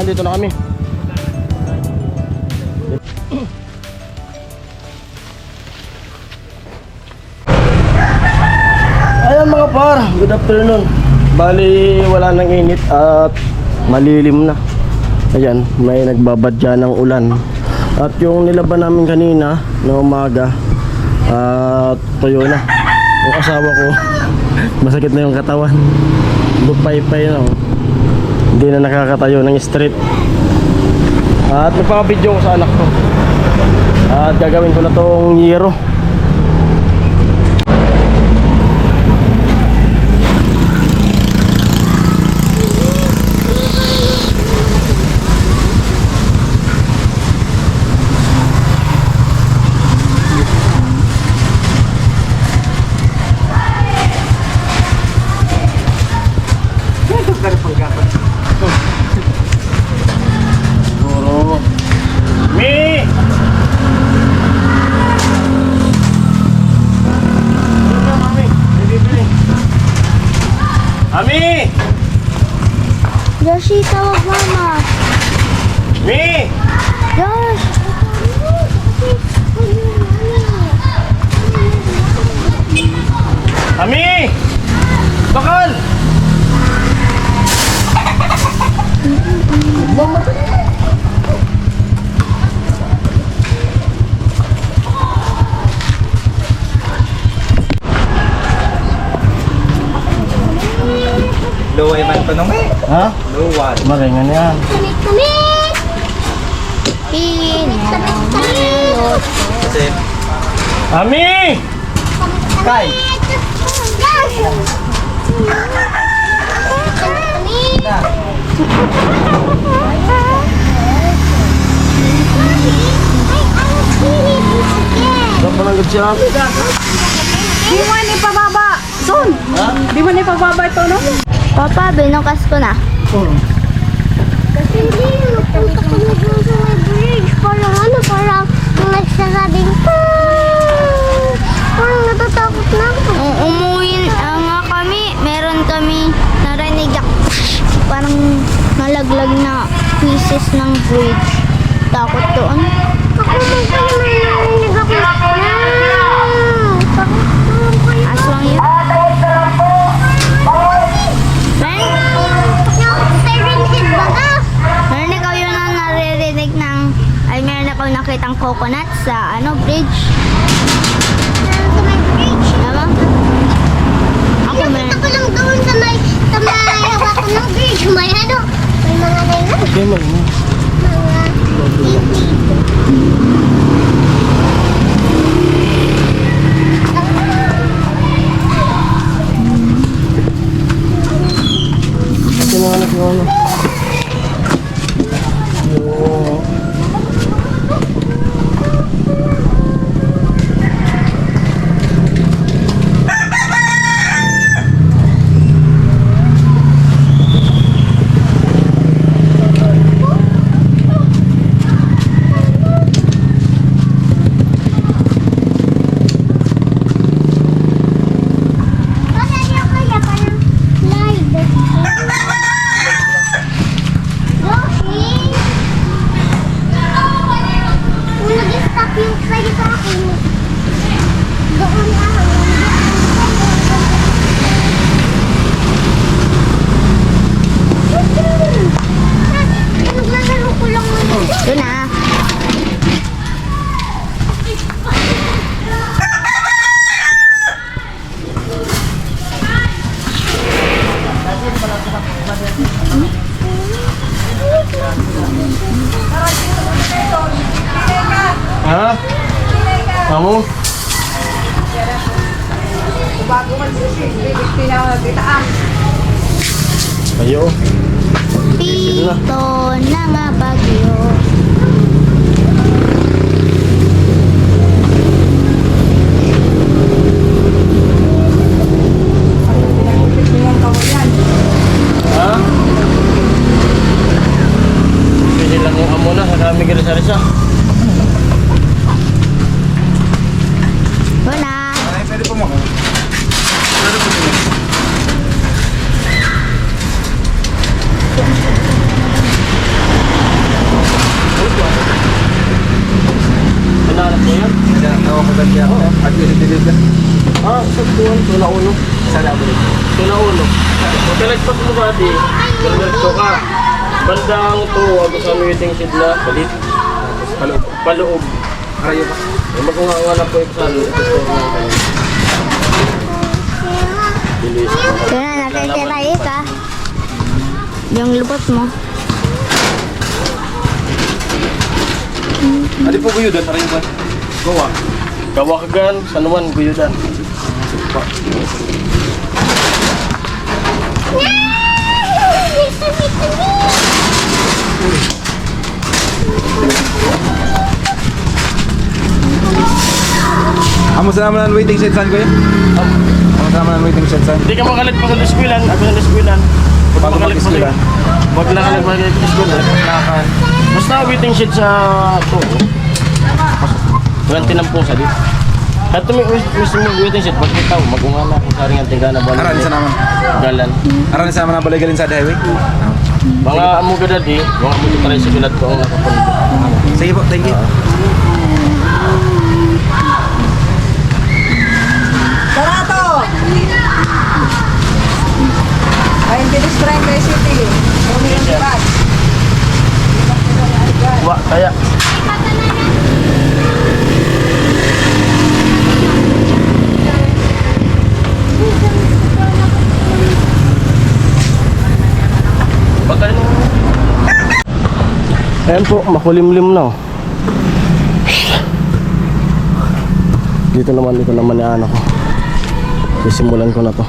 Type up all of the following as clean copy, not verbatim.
nandito na kami. Ayan mga par, good afternoon. Bali wala nang init at malilim na. Ayan, may nagbabadya ng ulan. At yung nilaban namin kanina na umaga, tuyo na. Yung asawa ko, masakit na yung katawan. Lupay-pay na. Hindi na nakakatayo ng street. At nagpapabidyo ko sa anak ko. At gagawin ko na tong yero. Ami! Joshi, tawag mama. Mi! Josh! Ami! Bakal! Mama! Luway man to nung Ha? luway. Maringan yan. Kumit! Pinamilot. Kasi, Ami! Kay! Saan pa lang siya? Di mo ni pababa. Son. Ha? Di mo ni pababa ito, no? Papa, binukas ko na. Kasi hindi, nagpunta ko na dun sa may bridge. Parang nagsasabing parang natatakot na ako. Umuwi nga kami, meron kami narinig parang nalaglag na pieces ng bridge. Takot doon. Ako may narinig ako. Aswang yun. Meron ikaw yun ang naririnig ng, ay meron ako nakitang coconut sa bridge. Sa may bridge? Tama? Ako meron. Nakita ko lang doon sa may hawak ng bridge. May may mga nailan. Okay, maringan. Ito na. Ha? Kamu? Bago man Ayo. Pito na nga bagyo. Ha? Pwede lang yung amo na sa kami gila-sarisa. Wala. ay, pwede po mo. Pwede po mo. hinahanap mo yan? Nagkakawa ko ganyan ako. At i-deliver. Ah, sa tuwan, tula ulo. Sa labo rin. Tula ulo. Kung talagpas mo ba di, diretso ka. Bandang tuwag sa meeting shed na palit. Paloob. Paloob. Arayo ba? Magkungawa na po yung saan. Ito store na kayo. Bilis. Kaya nakikirayo ka. Yung lupot mo. Adi po ko yun, arayo ba? Gawa. Gawa kagan, sanuan, guyudan. Amo sa naman ang waiting shed saan ko yun? Amo sa naman ang waiting shed saan? Hindi ka makalit pa sa diskwilan. Ako sa diskwilan. Bago mag-iskwilan? Huwag na ka nagmagalit sa diskwilan. Basta waiting shed sa to. Walang tinampong sa dito. At may mismo waiting shed. Pag ikaw, mag-unga na kung saring ang tingga na ba. Aran sa naman. Galan. Aran sa naman ang balay galin sa highway? Mga amo ka dati, mga amo ka rin sa bilat ko ang nakapunod. Sige po, thank you. Barato! Ay, Bilis Barangay City. Umilang Dibat. Wa, kaya. Pagkalin mo. Ayan po, makulimlim na. Dito naman, ito naman ni Ana ko. Sisimulan ko na to.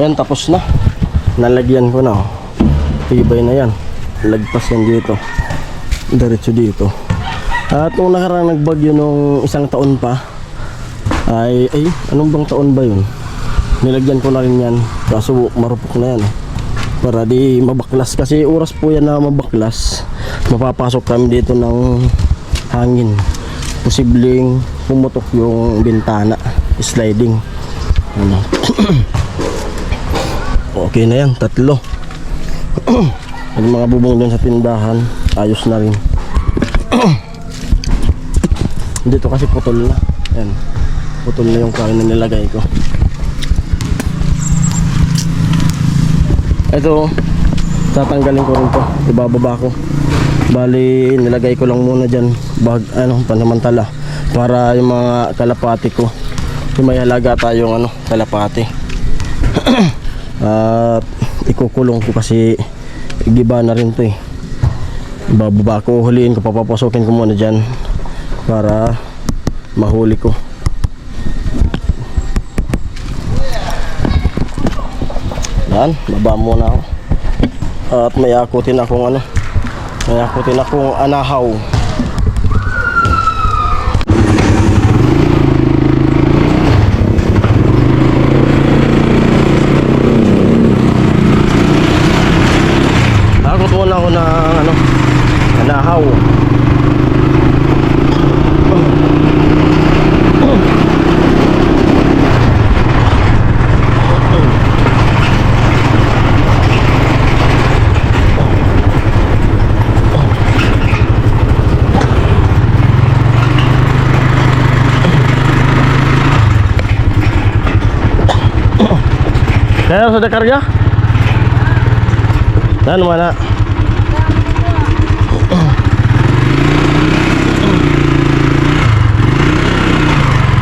Ayan, tapos na. Nalagyan ko na. Oh. Tibay na yan. Lagpas yan dito. Diretso dito. At nung nakarang nagbagyo nung isang taon pa, ay anong bang taon ba yun? Nilagyan ko na rin yan, kaso marupok na yan para di mabaklas, kasi oras po yan na mabaklas, mapapasok kami dito ng hangin, posibleng pumutok yung bintana, sliding ano. Okay na yan, 3. Yung mga bubong doon sa tindahan ayos na rin. Dito kasi putol na. Yan. Putol na yung kain na nilagay ko. Ito, tatanggalin ko rin to. Ibababa ko. Bali, nilagay ko lang muna dyan. Pansamantala. Para yung mga kalapati ko. Yung may halaga tayong kalapati. At ikukulong ko kasi giba na rin to eh. Ibababa ko, huliin ko, papapasokin ko muna dyan para mahuli ko. Yan, baba muna ako. At may akutin akong anahaw. Akot muna ako ng anahaw. Kaya sudah karga? Dan mana?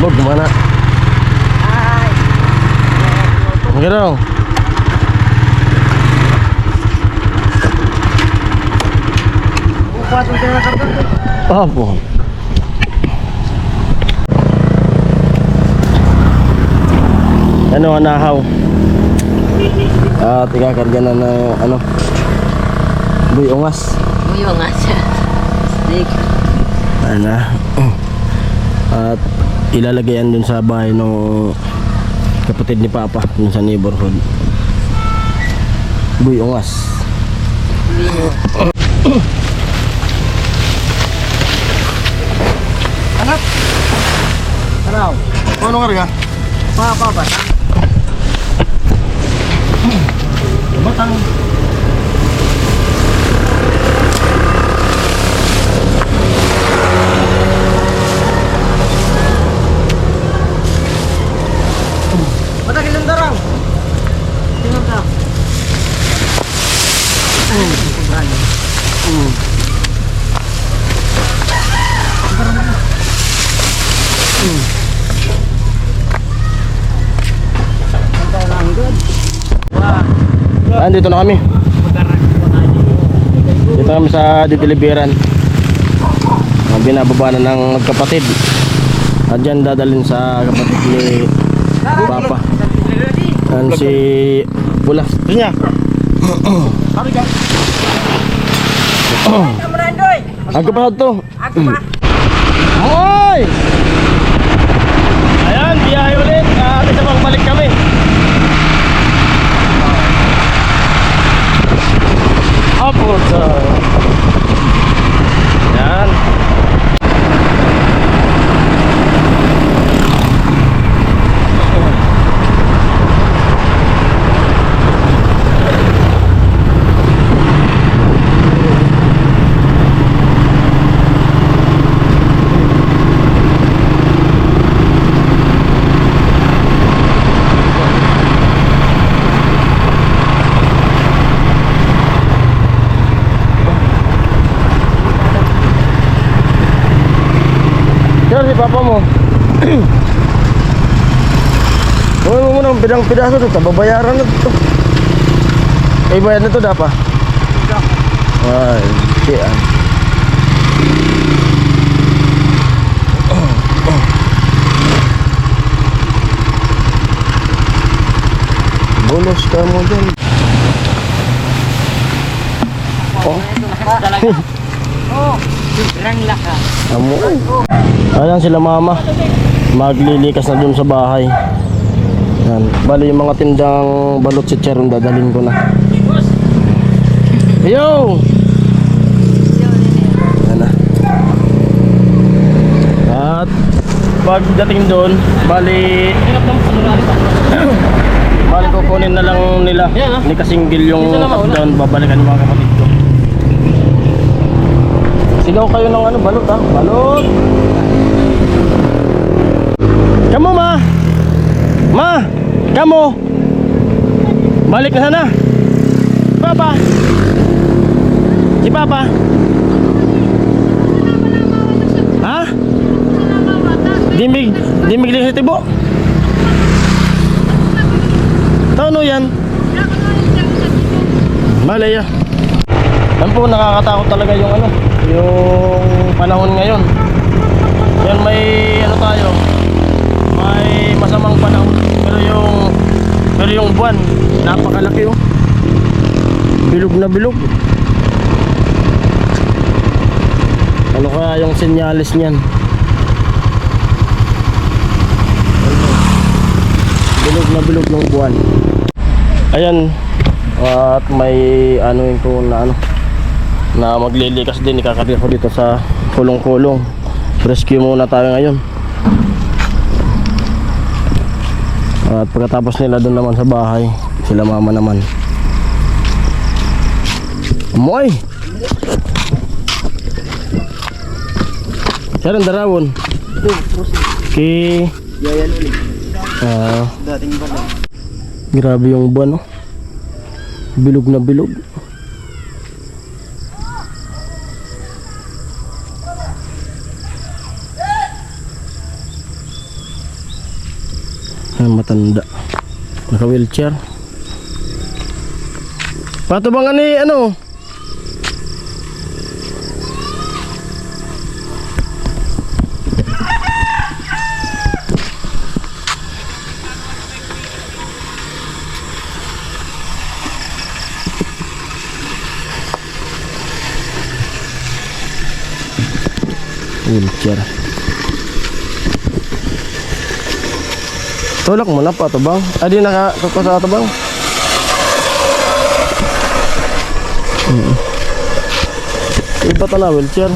Lo gimana? Oke dong. Apa? Ano anahaw? At ikakarga na yung buy ungas. Buy ungas. Steak. At ilalagay yan dun sa bahay ng kapatid ni Papa dun sa neighborhood. Buy ungas. Anak. Ano karga? Apa? Batang. Batang ilang darang? Tingnan ka. Dito na kami. Dito kami sa Didiliberan. Binababa na ng magkapatid. At dyan dadalhin sa kapatid ni Papa. Yan si Bulas. Ito niya. Ako pa to. Hoy! Ayan, biyahe ulit. Isa pang balik kami. Apo sa yan. Yan si Papa mo. Huwag mo muna ang pidang-pidaso ito. Babayaran na ito. Ay, bayad na ito dapa. Ay, siyan. Bolos ka mo dyan. Oh. Oh. Sobrang lakas. Amoy. Ayan sila mama. Maglilikas na dun sa bahay. Yan. Bali yung mga tindang balot si Cheron dadalhin ko na. Yo! Yan na. At pagdating doon, bali kukunin na lang nila ni Kasinggil yung top down, babalikan yung mga kapatid ko. Sigaw kayo ng ano, balot ha? Balot! Kamu ma! Ma! Kamu! Balik na sana! Papa! Si Papa! Ha? Dimig din sa tibo? Tano yan? Malaya. Yan po, nakakatakot talaga yung ano, yung panahon ngayon. Yan may ano tayo, may masamang panahon. Pero yung buwan, napakalaki oh. Bilog na bilog. Ano kaya yung senyalis niyan? Bilog na bilog ng buwan. Ayan. At may ano yung ko na ano na maglilikas din, ikakabit ko dito sa kulong-kulong. Rescue muna tayo ngayon. At pagkatapos nila doon naman sa bahay, sila mama naman. Amoy! Saan ang darawon? Dating ba lang? Grabe yung buwan, oh. Bilog na bilog. Ay, matanda. Naka wheelchair. Patubangan ni ano? Wheelchair. Tulak mo na pa ito bang? Di nakakasa ito bang? Iba ito na wheelchair.